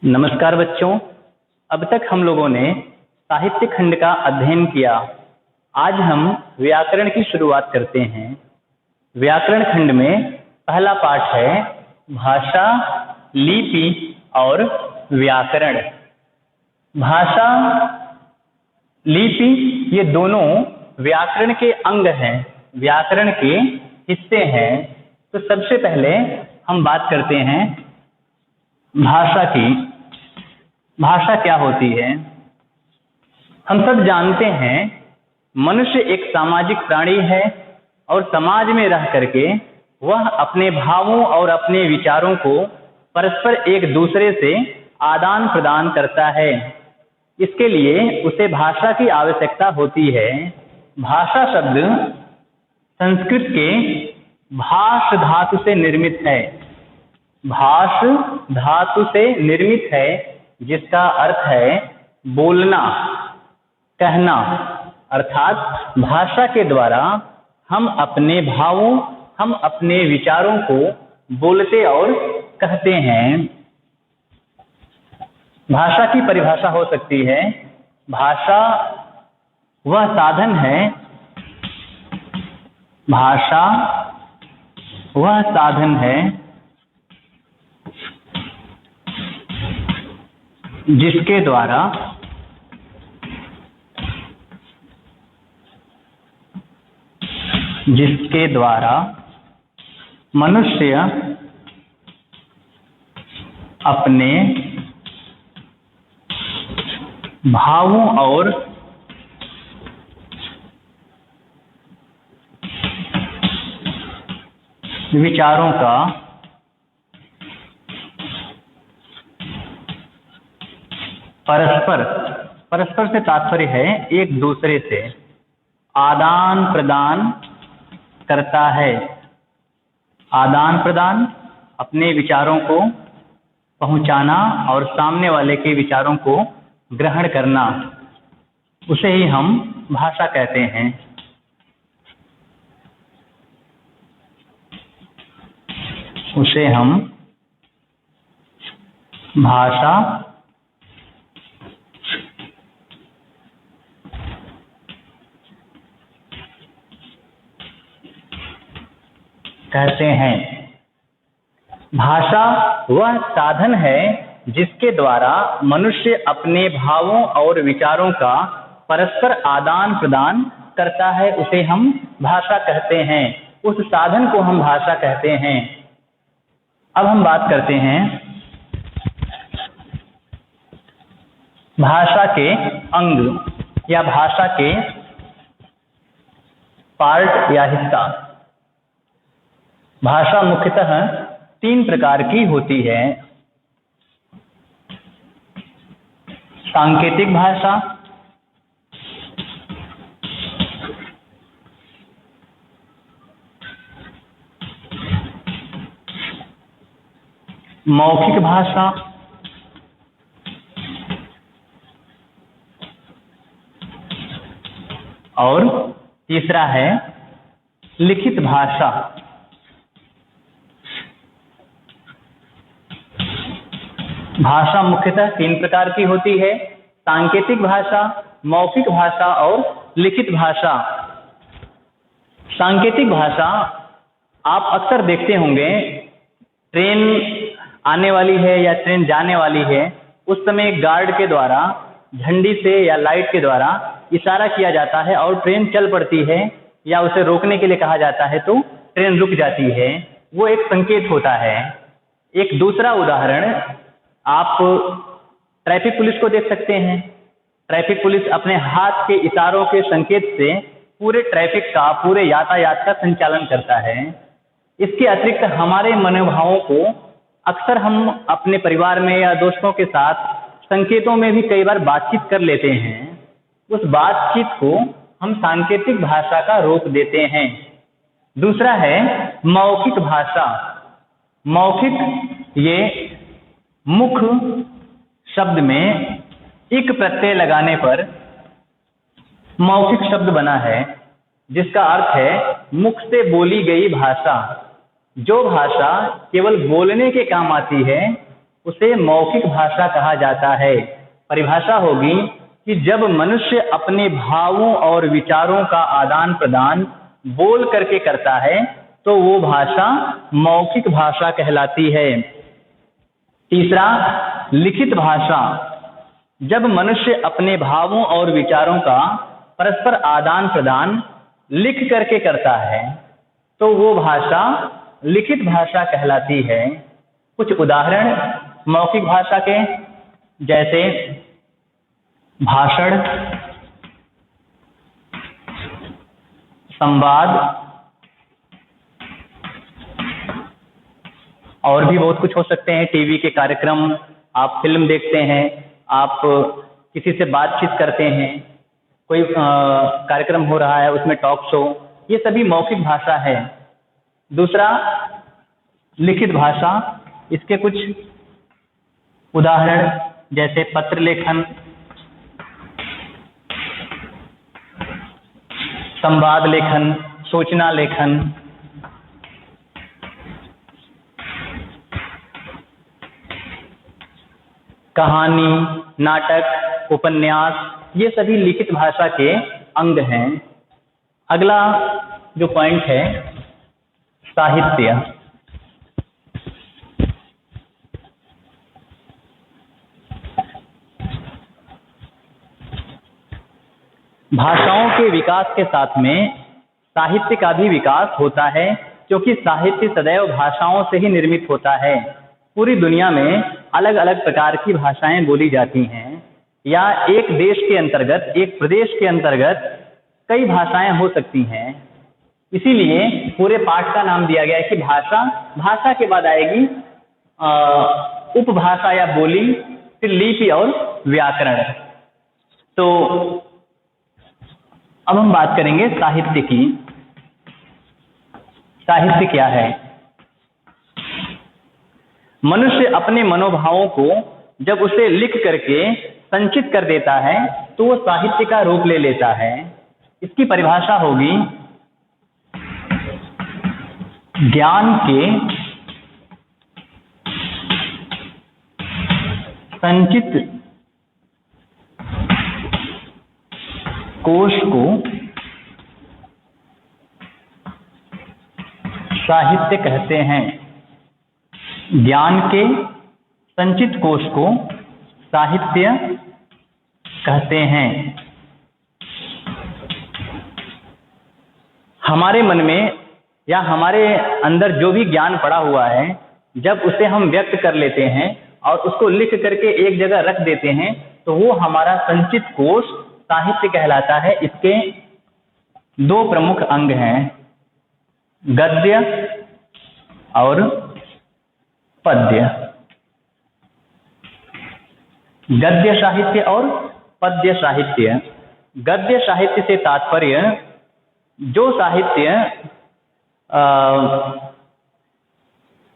नमस्कार बच्चों। अब तक हम लोगों ने साहित्य खंड का अध्ययन किया। आज हम व्याकरण की शुरुआत करते हैं। व्याकरण खंड में पहला पाठ है भाषा, लिपि और व्याकरण। भाषा, लिपि ये दोनों व्याकरण के अंग हैं, व्याकरण के हिस्से हैं। तो सबसे पहले हम बात करते हैं भाषा की। भाषा क्या होती है? हम सब जानते हैं मनुष्य एक सामाजिक प्राणी है और समाज में रह करके वह अपने भावों और अपने विचारों को परस्पर एक दूसरे से आदान प्रदान करता है। इसके लिए उसे भाषा की आवश्यकता होती है। भाषा शब्द संस्कृत के भाष धातु से निर्मित है। भाष धातु से निर्मित है, जिसका अर्थ है बोलना, कहना। अर्थात भाषा के द्वारा हम अपने भावों, हम अपने विचारों को बोलते और कहते हैं। भाषा की परिभाषा हो सकती है, भाषा वह साधन है, भाषा वह साधन है जिसके द्वारा मनुष्य अपने भावों और विचारों का परस्पर से तात्पर्य है एक दूसरे से आदान प्रदान करता है। आदान प्रदान, अपने विचारों को पहुंचाना और सामने वाले के विचारों को ग्रहण करना, उसे ही हम भाषा कहते हैं। उसे हम भाषा कहते हैं। भाषा वह साधन है जिसके द्वारा मनुष्य अपने भावों और विचारों का परस्पर आदान प्रदान करता है, उसे हम भाषा कहते हैं। उस साधन को हम भाषा कहते हैं। अब हम बात करते हैं भाषा के अंग या भाषा के पार्ट या हिस्सा। भाषा मुख्यतः 3 प्रकार की होती है। सांकेतिक भाषा, मौखिक भाषा और तीसरा है लिखित भाषा। भाषा मुख्यतः 3 प्रकार की होती है, सांकेतिक भाषा, मौखिक भाषा और लिखित भाषा। सांकेतिक भाषा आप अक्सर देखते होंगे, ट्रेन आने वाली है या ट्रेन जाने वाली है, उस समय गार्ड के द्वारा झंडी से या लाइट के द्वारा इशारा किया जाता है और ट्रेन चल पड़ती है या उसे रोकने के लिए कहा जाता है तो ट्रेन रुक जाती है। वो एक संकेत होता है। एक दूसरा उदाहरण, आप ट्रैफिक पुलिस को देख सकते हैं। ट्रैफिक पुलिस अपने हाथ के इशारों के संकेत से पूरे ट्रैफिक का, पूरे यातायात का संचालन करता है। इसके अतिरिक्त हमारे मनोभावों को अक्सर हम अपने परिवार में या दोस्तों के साथ संकेतों में भी कई बार बातचीत कर लेते हैं। उस बातचीत को हम सांकेतिक भाषा का रूप देते हैं। दूसरा है मौखिक भाषा। मौखिक, ये मुख शब्द में इक प्रत्यय लगाने पर मौखिक शब्द बना है, जिसका अर्थ है मुख से बोली गई भाषा। जो भाषा केवल बोलने के काम आती है, उसे मौखिक भाषा कहा जाता है। परिभाषा होगी कि जब मनुष्य अपने भावों और विचारों का आदान प्रदान बोल करके करता है तो वो भाषा मौखिक भाषा कहलाती है। तीसरा, लिखित भाषा। जब मनुष्य अपने भावों और विचारों का परस्पर आदान प्रदान लिख करके करता है तो वो भाषा लिखित भाषा कहलाती है। कुछ उदाहरण मौखिक भाषा के, जैसे भाषण, संवाद और भी बहुत कुछ हो सकते हैं। टीवी के कार्यक्रम, आप फिल्म देखते हैं, आप किसी से बातचीत करते हैं, कोई कार्यक्रम हो रहा है उसमें टॉक शो, ये सभी मौखिक भाषा है। दूसरा, लिखित भाषा। इसके कुछ उदाहरण जैसे पत्र लेखन, संवाद लेखन, सूचना लेखन, कहानी, नाटक, उपन्यास, ये सभी लिखित भाषा के अंग हैं। अगला जो पॉइंट है, साहित्य। भाषाओं के विकास के साथ में साहित्य का भी विकास होता है, क्योंकि साहित्य सदैव भाषाओं से ही निर्मित होता है। पूरी दुनिया में अलग अलग प्रकार की भाषाएं बोली जाती हैं, या एक देश के अंतर्गत, एक प्रदेश के अंतर्गत कई भाषाएं हो सकती हैं। इसीलिए पूरे पाठ का नाम दिया गया है कि भाषा, भाषा के बाद आएगी उपभाषा या बोली, फिर लिपि और व्याकरण। तो अब हम बात करेंगे साहित्य की। साहित्य क्या है? मनुष्य अपने मनोभावों को जब उसे लिख करके संचित कर देता है तो वो साहित्य का रूप ले लेता है। इसकी परिभाषा होगी ज्ञान के संचित कोश को साहित्य कहते हैं। ज्ञान के संचित कोश को साहित्य कहते हैं। हमारे मन में या हमारे अंदर जो भी ज्ञान पड़ा हुआ है, जब उसे हम व्यक्त कर लेते हैं और उसको लिख करके एक जगह रख देते हैं तो वो हमारा संचित कोश साहित्य कहलाता है। इसके दो प्रमुख अंग हैं, गद्य और पद्य। गद्य साहित्य और पद्य साहित्य। गद्य साहित्य से तात्पर्य जो साहित्य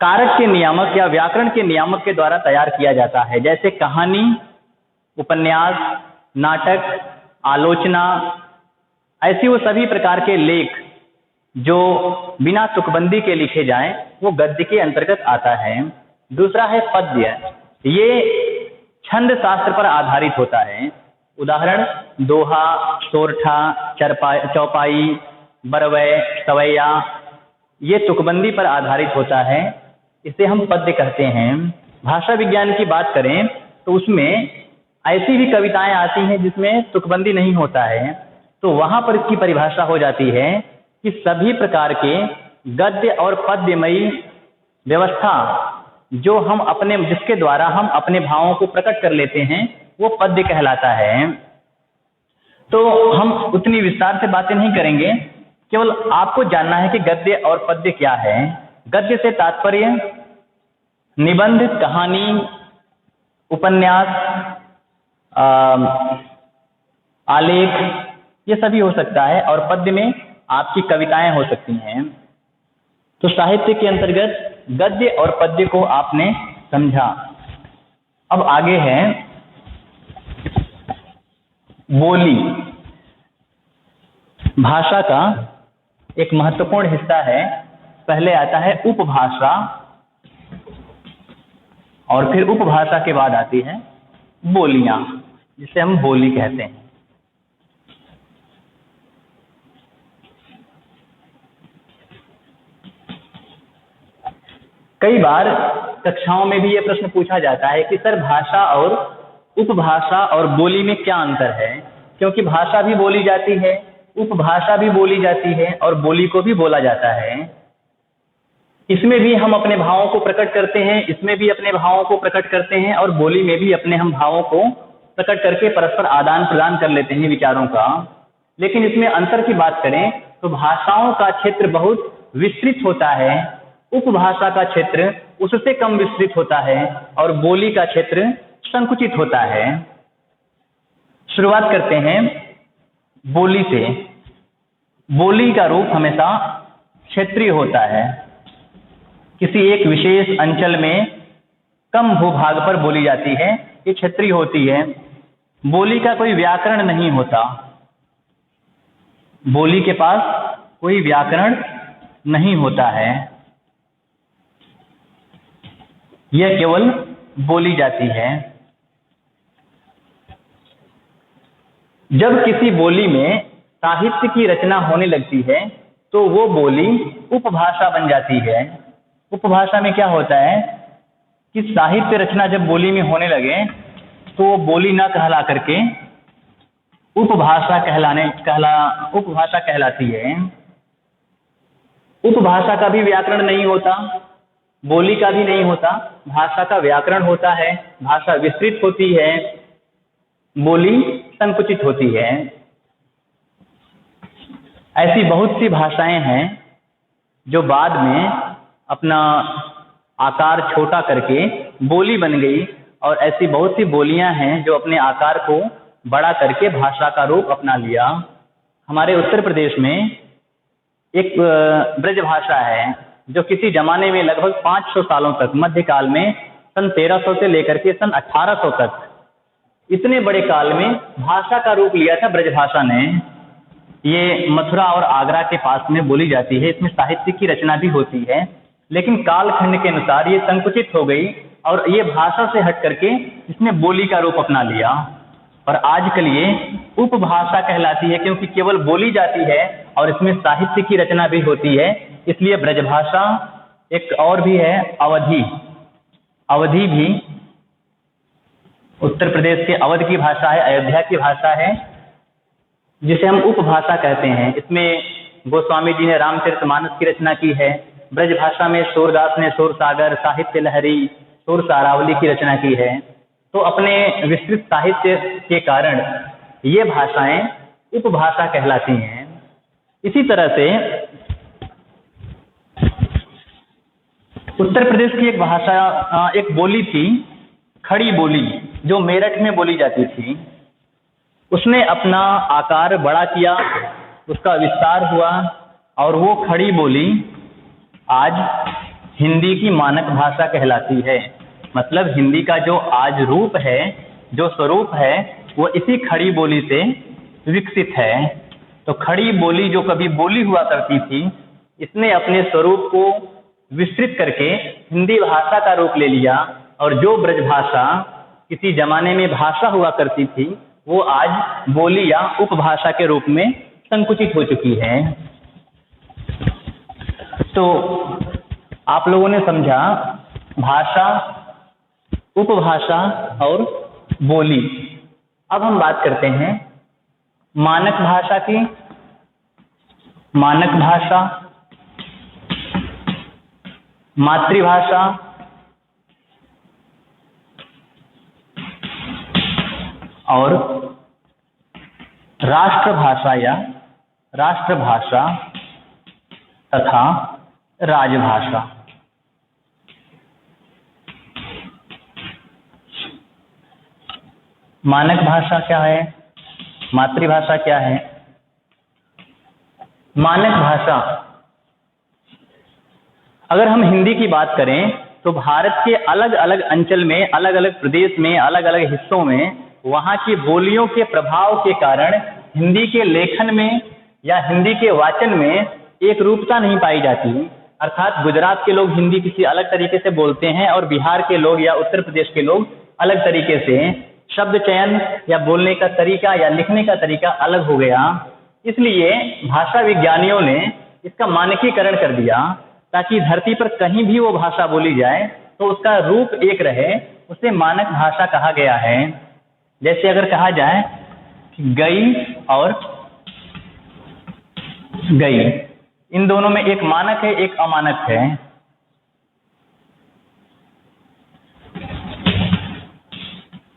कारक के नियामक या व्याकरण के नियामक के द्वारा तैयार किया जाता है, जैसे कहानी, उपन्यास, नाटक, आलोचना, ऐसी वो सभी प्रकार के लेख जो बिना तुकबंदी के लिखे जाएं, वो गद्य के अंतर्गत आता है। दूसरा है पद्य। ये छंद शास्त्र पर आधारित होता है। उदाहरण दोहा, सोरठा, चौपाई, बरवै, सवैया, ये तुकबंदी पर आधारित होता है, इसे हम पद्य कहते हैं। भाषा विज्ञान की बात करें तो उसमें ऐसी भी कविताएं आती हैं जिसमें तुकबंदी नहीं होता है, तो वहां पर इसकी परिभाषा हो जाती है कि सभी प्रकार के गद्य और पद्यमयी व्यवस्था जो हम अपने, जिसके द्वारा हम अपने भावों को प्रकट कर लेते हैं, वो पद्य कहलाता है। तो हम उतनी विस्तार से बातें नहीं करेंगे, केवल आपको जानना है कि गद्य और पद्य क्या है। गद्य से तात्पर्य निबंध, कहानी, उपन्यास, आलेख, ये सभी हो सकता है, और पद्य में आपकी कविताएं हो सकती हैं। तो साहित्य के अंतर्गत गद्य और पद्य को आपने समझा। अब आगे है बोली। भाषा का एक महत्वपूर्ण हिस्सा है। पहले आता है उपभाषा और फिर उपभाषा के बाद आती है बोलियां, जिसे हम बोली कहते हैं। कई बार कक्षाओं में भी यह प्रश्न पूछा जाता है कि सर भाषा और उपभाषा और बोली में क्या अंतर है, क्योंकि भाषा भी बोली जाती है, उपभाषा भी बोली जाती है और बोली को भी बोला जाता है। इसमें भी हम अपने भावों को प्रकट करते हैं, इसमें भी अपने भावों को प्रकट करते हैं और बोली में भी अपने हम भावों को प्रकट करके परस्पर आदान प्रदान कर लेते हैं विचारों का। लेकिन इसमें अंतर की बात करें तो भाषाओं का क्षेत्र बहुत विस्तृत होता है, उपभाषा का क्षेत्र उससे कम विस्तृत होता है और बोली का क्षेत्र संकुचित होता है। शुरुआत करते हैं बोली से। बोली का रूप हमेशा क्षेत्रीय होता है, किसी एक विशेष अंचल में कम भूभाग पर बोली जाती है, ये क्षेत्रीय होती है। बोली का कोई व्याकरण नहीं होता, बोली के पास कोई व्याकरण नहीं होता है, यह केवल बोली जाती है। जब किसी बोली में साहित्य की रचना होने लगती है तो वो बोली उपभाषा बन जाती है। उपभाषा में क्या होता है कि साहित्य रचना जब बोली में होने लगे तो वो बोली ना कहला करके उपभाषा कहलाती है। उपभाषा का भी व्याकरण नहीं होता, बोली का भी नहीं होता, भाषा का व्याकरण होता है, भाषा विस्तृत होती है, बोली संकुचित होती है। ऐसी बहुत सी भाषाएं हैं जो बाद में अपना आकार छोटा करके बोली बन गई और ऐसी बहुत सी बोलियां हैं जो अपने आकार को बड़ा करके भाषा का रूप अपना लिया। हमारे उत्तर प्रदेश में एक ब्रज भाषा है जो किसी जमाने में लगभग 500 सालों तक, मध्यकाल में सन 1300 से लेकर के सन 1800 तक, इतने बड़े काल में भाषा का रूप लिया था ब्रज भाषा ने। ये मथुरा और आगरा के पास में बोली जाती है, इसमें साहित्य की रचना भी होती है, लेकिन कालखंड के अनुसार ये संकुचित हो गई और ये भाषा से हट करके इसने बोली का रूप अपना लिया और आजकल ये उपभाषा कहलाती है, क्योंकि केवल बोली जाती है और इसमें साहित्य की रचना भी होती है। इसलिए ब्रजभाषा एक और भी है अवधी। अवधी भी उत्तर प्रदेश के अवध की भाषा है, अयोध्या की भाषा है, जिसे हम उपभाषा कहते हैं। इसमें गोस्वामी जी ने रामचरितमानस की रचना की है। ब्रजभाषा में सूरदास ने सूरसागर, साहित्य लहरी, सूरसारावली की रचना की है। तो अपने विस्तृत साहित्य के कारण ये भाषाएं उपभाषा कहलाती हैं। इसी तरह से उत्तर प्रदेश की एक भाषा, एक बोली थी खड़ी बोली, जो मेरठ में बोली जाती थी। उसने अपना आकार बड़ा किया, उसका विस्तार हुआ और वो खड़ी बोली आज हिंदी की मानक भाषा कहलाती है। मतलब हिंदी का जो आज रूप है, जो स्वरूप है, वो इसी खड़ी बोली से विकसित है। तो खड़ी बोली जो कभी बोली हुआ करती थी, इसने अपने स्वरूप को विस्तृत करके हिंदी भाषा का रूप ले लिया और जो ब्रजभाषा किसी जमाने में भाषा हुआ करती थी, वो आज बोली या उपभाषा के रूप में संकुचित हो चुकी है। तो आप लोगों ने समझा भाषा, उपभाषा और बोली। अब हम बात करते हैं मानक भाषा की। मानक भाषा, मातृभाषा और राष्ट्रभाषा या राष्ट्रभाषा तथा राजभाषा। मानक भाषा क्या है, मातृभाषा क्या है? मानक भाषा, अगर हम हिंदी की बात करें तो भारत के अलग अलग अंचल में, अलग अलग प्रदेश में, अलग अलग हिस्सों में वहां की बोलियों के प्रभाव के कारण हिंदी के लेखन में या हिंदी के वाचन में एक रूपता नहीं पाई जाती। अर्थात गुजरात के लोग हिंदी किसी अलग तरीके से बोलते हैं और बिहार के लोग या उत्तर प्रदेश के लोग अलग तरीके से, शब्द चयन या बोलने का तरीका या लिखने का तरीका अलग हो गया। इसलिए भाषा विज्ञानियों ने इसका मानकीकरण कर दिया ताकि धरती पर कहीं भी वो भाषा बोली जाए तो उसका रूप एक रहे, उसे मानक भाषा कहा गया है। जैसे अगर कहा जाए कि गई और गई, इन दोनों में एक मानक है एक अमानक है।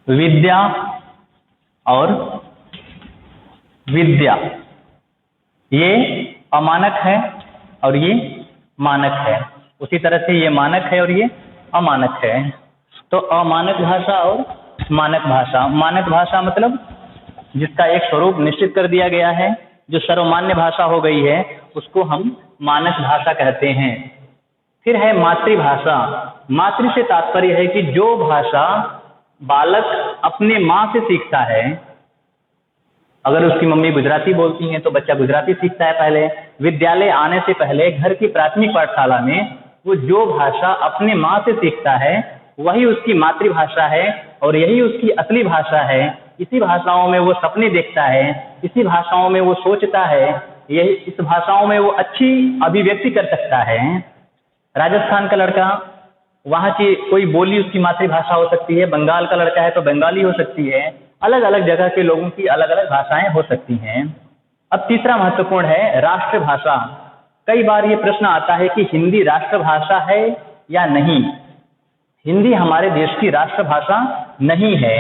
विद्या और विद्या, ये अमानक है और ये मानक है। उसी तरह से ये मानक है और ये अमानक है। तो अमानक भाषा और मानक भाषा, मानक भाषा मतलब जिसका एक स्वरूप निश्चित कर दिया गया है, जो सर्वमान्य भाषा हो गई है, उसको हम मानक भाषा कहते हैं। फिर है मातृभाषा। मातृ से तात्पर्य है कि जो भाषा बालक अपने माँ से सीखता है। अगर उसकी मम्मी गुजराती बोलती हैं तो बच्चा गुजराती सीखता है पहले। विद्यालय आने से पहले घर की प्राथमिक पाठशाला में वो जो भाषा अपने माँ से सीखता है वही उसकी मातृभाषा है और यही उसकी असली भाषा है। इसी भाषाओं में वो सपने देखता है, इसी भाषाओं में वो सोचता है, यही इस भाषाओं में वो अच्छी अभिव्यक्ति कर सकता है। राजस्थान का लड़का, वहाँ की कोई बोली उसकी मातृभाषा हो सकती है। बंगाल का लड़का है तो बंगाली हो सकती है। अलग अलग जगह के लोगों की अलग अलग भाषाएं हो सकती हैं। अब तीसरा महत्वपूर्ण है राष्ट्रभाषा। कई बार ये प्रश्न आता है कि हिंदी राष्ट्रभाषा है या नहीं। हिंदी हमारे देश की राष्ट्रभाषा नहीं है।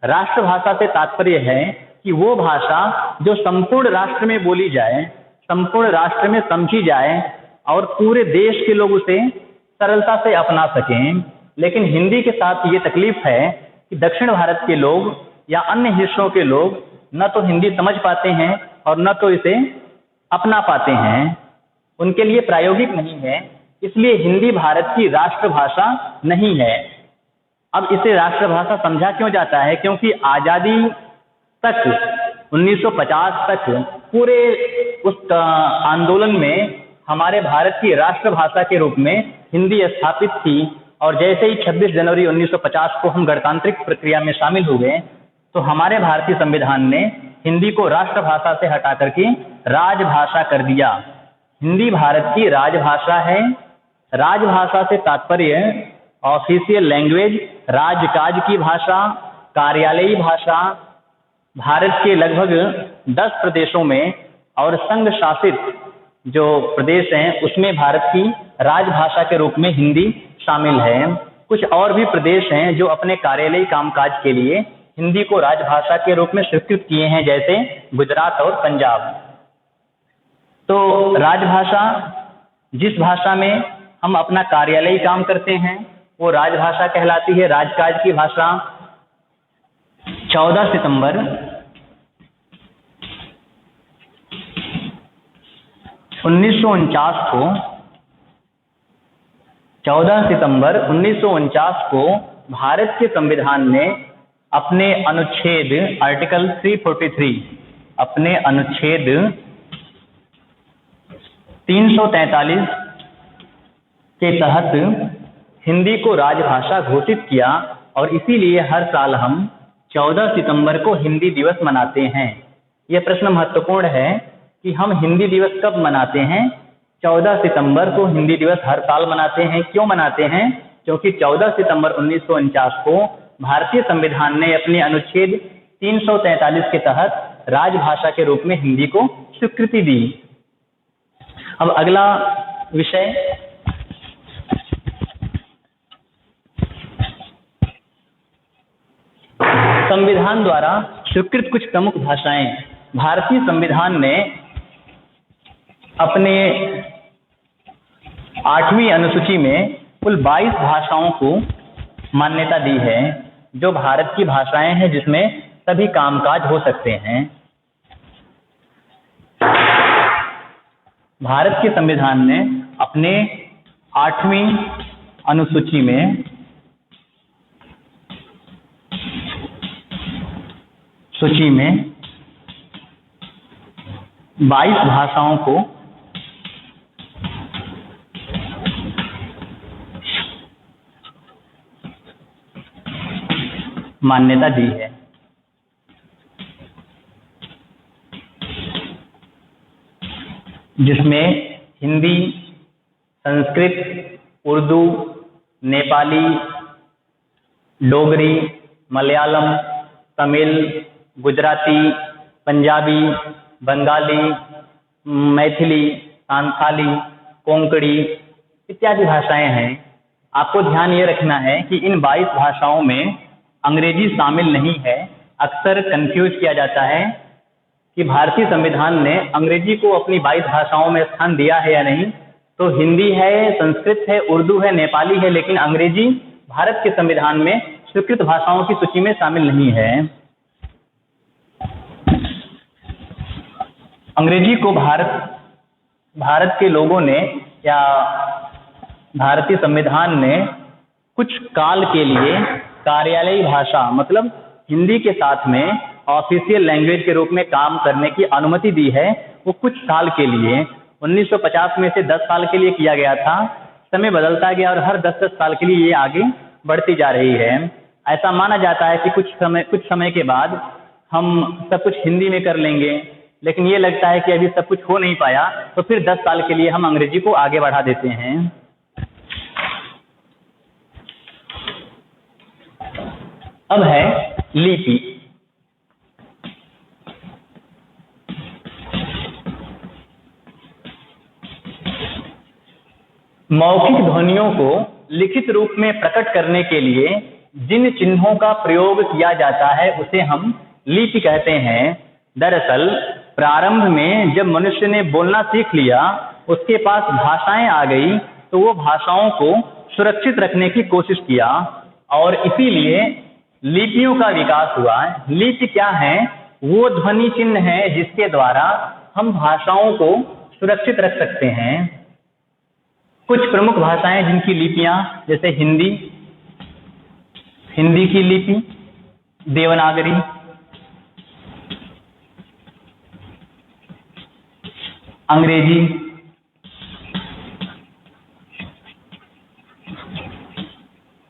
राष्ट्रभाषा से तात्पर्य है कि वो भाषा जो संपूर्ण राष्ट्र में बोली जाए, संपूर्ण राष्ट्र में समझी जाए और पूरे देश के लोग उसे सरलता से अपना सकें। लेकिन हिंदी के साथ ये तकलीफ है कि दक्षिण भारत के लोग या अन्य हिस्सों के लोग न तो हिंदी समझ पाते हैं और न तो इसे अपना पाते हैं। उनके लिए प्रायोगिक नहीं है, इसलिए हिंदी भारत की राष्ट्रभाषा नहीं है। अब इसे राष्ट्रभाषा समझा क्यों जाता है? क्योंकि आजादी तक 1950 तक पूरे उस आंदोलन में हमारे भारत की राष्ट्रभाषा के रूप में हिंदी स्थापित थी। और जैसे ही 26 जनवरी 1950 को हम गणतांत्रिक प्रक्रिया में शामिल हो गए तो हमारे भारतीय संविधान ने हिंदी को राष्ट्रभाषा से हटा करके राजभाषा कर दिया। हिंदी भारत की राजभाषा है। राजभाषा से तात्पर्य ऑफिशियल लैंग्वेज, राजकाज की भाषा, कार्यालयी भाषा। भारत के लगभग 10 प्रदेशों में और संघ शासित जो प्रदेश हैं उसमें भारत की राजभाषा के रूप में हिंदी शामिल है। कुछ और भी प्रदेश हैं जो अपने कार्यालयी कामकाज के लिए हिंदी को राजभाषा के रूप में स्वीकृत किए हैं, जैसे गुजरात और पंजाब। तो राजभाषा, जिस भाषा में हम अपना कार्यालयी काम करते हैं वो राजभाषा कहलाती है, राजकाज की भाषा। 14 सितंबर 1949 को 14 सितंबर 1949 को भारत के संविधान ने अपने अनुच्छेद आर्टिकल 343, अपने अनुच्छेद 343 के तहत हिंदी को राजभाषा घोषित किया और इसीलिए हर साल हम 14 सितंबर को हिंदी दिवस मनाते हैं। यह प्रश्न महत्वपूर्ण है कि हम हिंदी दिवस कब मनाते हैं? 14 सितंबर को हिंदी दिवस हर साल मनाते हैं। क्यों मनाते हैं? क्योंकि 14 सितंबर 1949 को भारतीय संविधान ने अपने अनुच्छेद 343 के तहत राजभाषा के रूप में हिंदी को स्वीकृति दी। अब अगला विषय संविधान द्वारा स्वीकृत कुछ प्रमुख भाषाएं। भारतीय संविधान ने अपने 8वीं अनुसूची में कुल 22 भाषाओं को मान्यता दी है जो भारत की भाषाएं हैं, जिसमें सभी कामकाज हो सकते हैं। भारत के संविधान ने अपने 8वीं अनुसूची में सूची में 22 भाषाओं को मान्यता दी है। जिसमें हिंदी, संस्कृत, उर्दू, नेपाली, डोगरी, मलयालम, तमिल, गुजराती, पंजाबी, बंगाली, मैथिली, संथाली, कोंकणी इत्यादि भाषाएं हैं। आपको ध्यान ये रखना है कि इन 22 भाषाओं में अंग्रेजी शामिल नहीं है। अक्सर कंफ्यूज किया जाता है कि भारतीय संविधान ने अंग्रेजी को अपनी 22 भाषाओं में स्थान दिया है या नहीं। तो हिंदी है, संस्कृत है, उर्दू है, नेपाली है, लेकिन अंग्रेजी भारत के संविधान में स्वीकृत भाषाओं की सूची में शामिल नहीं है। अंग्रेजी को भारत के लोगों ने या भारतीय संविधान ने कुछ काल के लिए कार्यालयी भाषा मतलब हिंदी के साथ में ऑफिशियल लैंग्वेज के रूप में काम करने की अनुमति दी है। वो कुछ साल के लिए 1950 में से 10 साल के लिए किया गया था। समय बदलता गया और हर 10-10 साल के लिए ये आगे बढ़ती जा रही है। ऐसा माना जाता है कि कुछ समय के बाद हम सब कुछ हिंदी में कर लेंगे, लेकिन ये लगता है कि अभी सब कुछ हो नहीं पाया, तो फिर 10 साल के लिए हम अंग्रेजी को आगे बढ़ा देते हैं। अब है लिपि। मौखिक ध्वनियों को लिखित रूप में प्रकट करने के लिए जिन चिन्हों का प्रयोग किया जाता है उसे हम लिपि कहते हैं। दरअसल प्रारंभ में जब मनुष्य ने बोलना सीख लिया, उसके पास भाषाएं आ गई, तो वो भाषाओं को सुरक्षित रखने की कोशिश किया और इसीलिए लिपियों का विकास हुआ। लिपि क्या है? वो ध्वनि चिन्ह है जिसके द्वारा हम भाषाओं को सुरक्षित रख सकते हैं। कुछ प्रमुख भाषाएं जिनकी लिपियां, जैसे हिंदी की लिपि, देवनागरी, अंग्रेजी,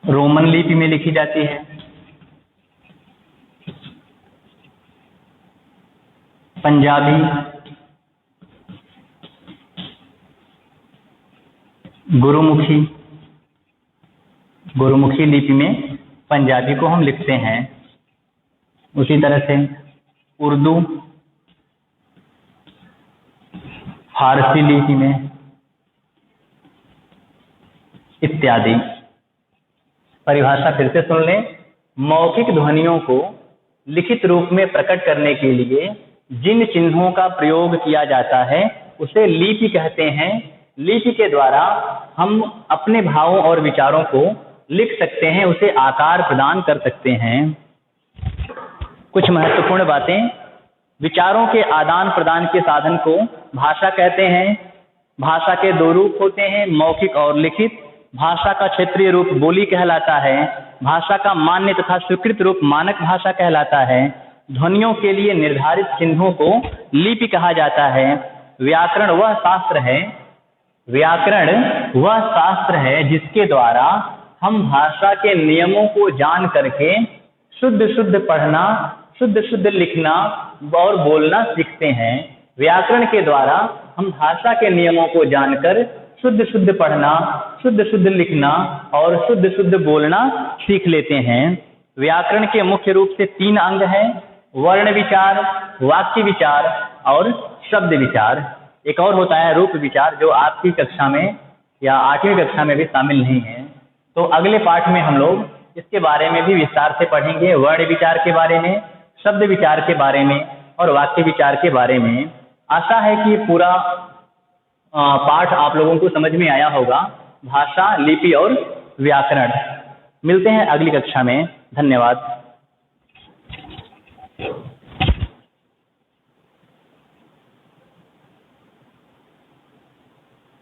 रोमन लिपि में लिखी जाती है, पंजाबी, गुरुमुखी लिपि में पंजाबी को हम लिखते हैं। उसी तरह से उर्दू, फारसी लिपि में इत्यादि। परिभाषा फिर से सुन लें। मौखिक ध्वनियों को लिखित रूप में प्रकट करने के लिए जिन चिन्हों का प्रयोग किया जाता है उसे लिपि कहते हैं। लिपि के द्वारा हम अपने भावों और विचारों को लिख सकते हैं, उसे आकार प्रदान कर सकते हैं। कुछ महत्वपूर्ण बातें। विचारों के आदान प्रदान के साधन को भाषा कहते हैं। भाषा के 2 रूप होते हैं, मौखिक और लिखित। भाषा का क्षेत्रीय रूप बोली कहलाता है। भाषा का मान्य तथा स्वीकृत रूप मानक भाषा कहलाता है। ध्वनियों के लिए निर्धारित चिन्हों को लिपि कहा जाता है। व्याकरण वह शास्त्र है जिसके द्वारा हम भाषा के नियमों को जान करके शुद्ध पढ़ना, शुद्ध लिखना और बोलना सीखते हैं। व्याकरण के द्वारा हम भाषा के नियमों को जानकर शुद्ध पढ़ना, शुद्ध लिखना और शुद्ध बोलना सीख लेते हैं। व्याकरण के मुख्य रूप से 3 अंग हैं: वर्ण विचार, वाक्य विचार और शब्द विचार। एक और होता है रूप विचार, जो आपकी कक्षा में या 8वीं कक्षा में भी शामिल नहीं है। तो अगले पाठ में हम लोग इसके बारे में भी विस्तार से पढ़ेंगे, वर्ण विचार के बारे में, शब्द विचार के बारे में और वाक्य विचार के बारे में। आशा है कि पूरा पाठ आप लोगों को समझ में आया होगा, भाषा, लिपि और व्याकरण। मिलते हैं अगली कक्षा में। धन्यवाद।